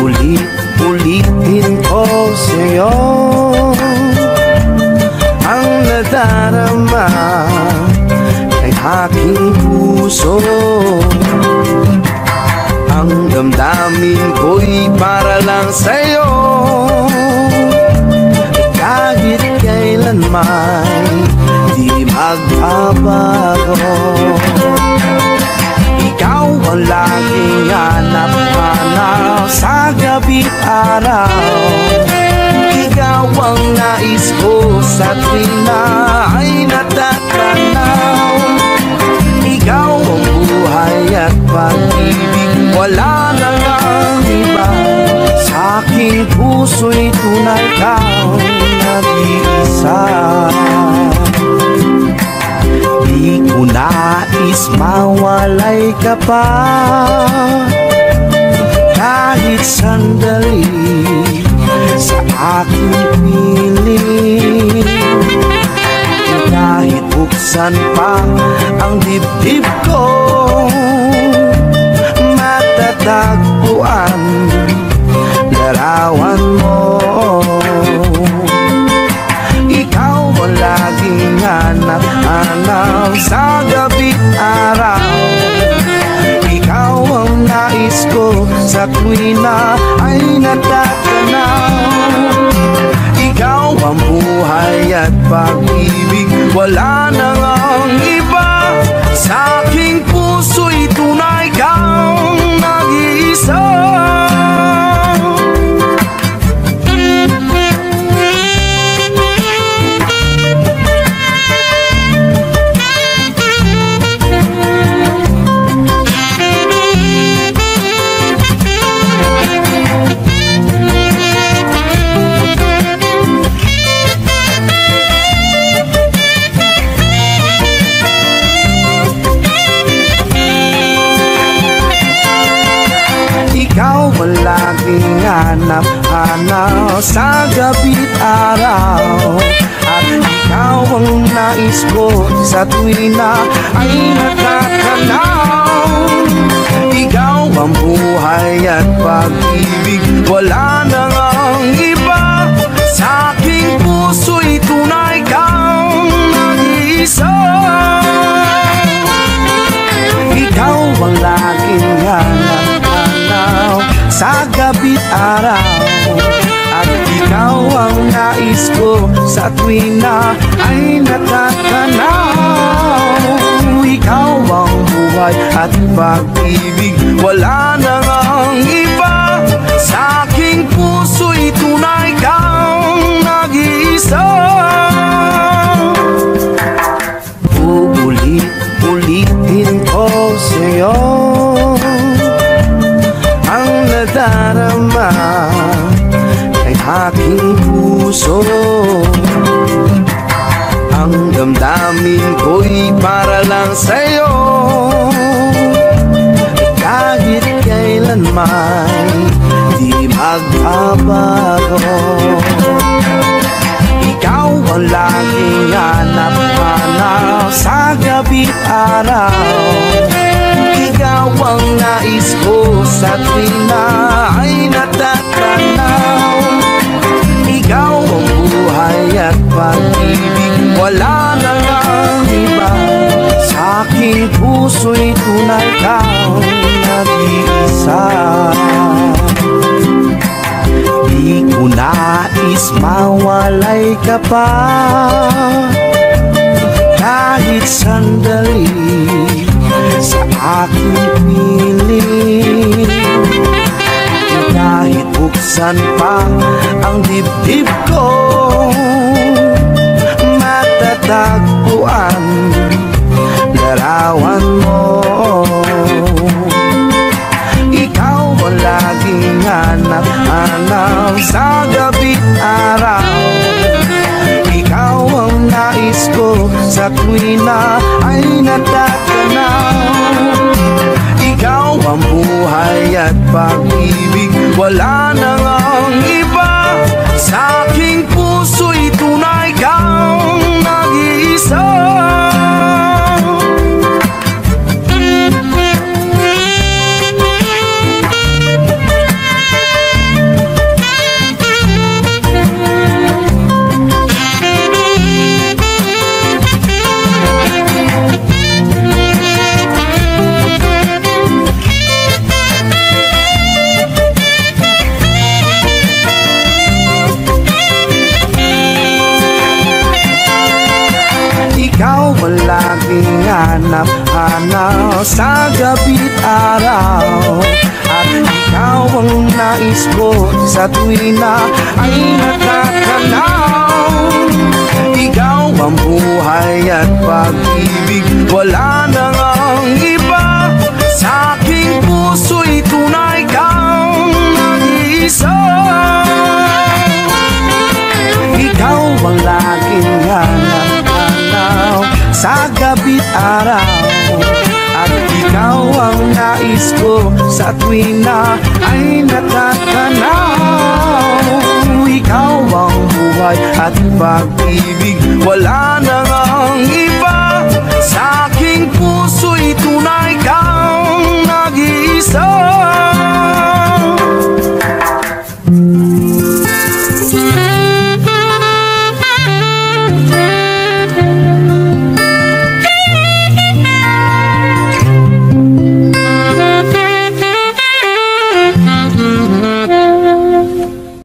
Ulit-ulitin ko sa'yo ang nadarama kay aking puso. Ang damdamin ko'y para lang sa'yo, kahit kailanman di magbabago. Ikaw ang laging hanap-hanap sa gabi't araw. Ikaw ang nais ko sa tuwing na ay natatanaw. Ikaw ang buhay at pag-ibig, wala na ngang iba. Sa aking puso'y tunay kang nag-iisa. Di ko nais mawalay ka pa kahit sandali sa aking piling. Kahit buksan pa ang dibdib ko, matatagpuan larawan mo. Ikaw ang laging hanap-hanap sa gabi't araw. Ikaw ang nais ko sa tuwing na ay natatanaw. Ikaw ang buhay at pag-ibig, wala na ngang iba. Sa aking puso'y tunay kang nag-iisa. Ikaw ang laging hanap-hanap sa gabi't araw. At ikaw ang nais ko sa tuwing na ay natatanaw. Ikaw ang buhay at pag-ibig, wala na ngang iba. Sa aking puso'y tunay kang nag-iisa. Ikaw ang laging hanap-hanap sa gabi't araw. At ikaw ang nais ko sa tuwing na ay natatanaw. Ikaw ang buhay at pag-ibig, wala na ngang iba. Sa aking puso'y tunay kang nag-iisa. Ulit-ulitin ko sa'yo ang nadarama kay aking puso. Ang damdamin ko'y para lang sa'yo, kahit kailanman di magbabago. Ikaw ang laging hanap-hanap sa gabi't araw. Ikaw ang nais ko sa tuwing na ay natatanaw. Ikaw ang buhay at pag-ibig, wala na ngang iba. Sa aking puso'y tunay kang nag-iisa. Di ko nais mawalay ka pa kahit sandali sa aking piling. Kahit buksan pa ang dibdib ko, matatagpuan larawan mo. Ikaw ang laging hanap-hanap sa gabi't araw. Ikaw ang nais ko sa tuwing na ay natatanaw. Ikaw ang buhay at pag-ibig, wala na ngang iba. Sa aking puso'y tunay kang nag-iisa. Ikaw ang laging hanap-hanap sa gabi't araw. At ikaw ang nais ko sa tuwing na ay natatanaw. Ikaw ang buhay at pag-ibig, wala na ngang iba. Sa aking puso'y tunay kang nag-iisa. Ikaw ang laging hanap-hanap sa gabi't araw. At ikaw ang nais ko sa tuwing na ay natatanaw. Ikaw ang buhay at pag-ibig, wala na ngang iba.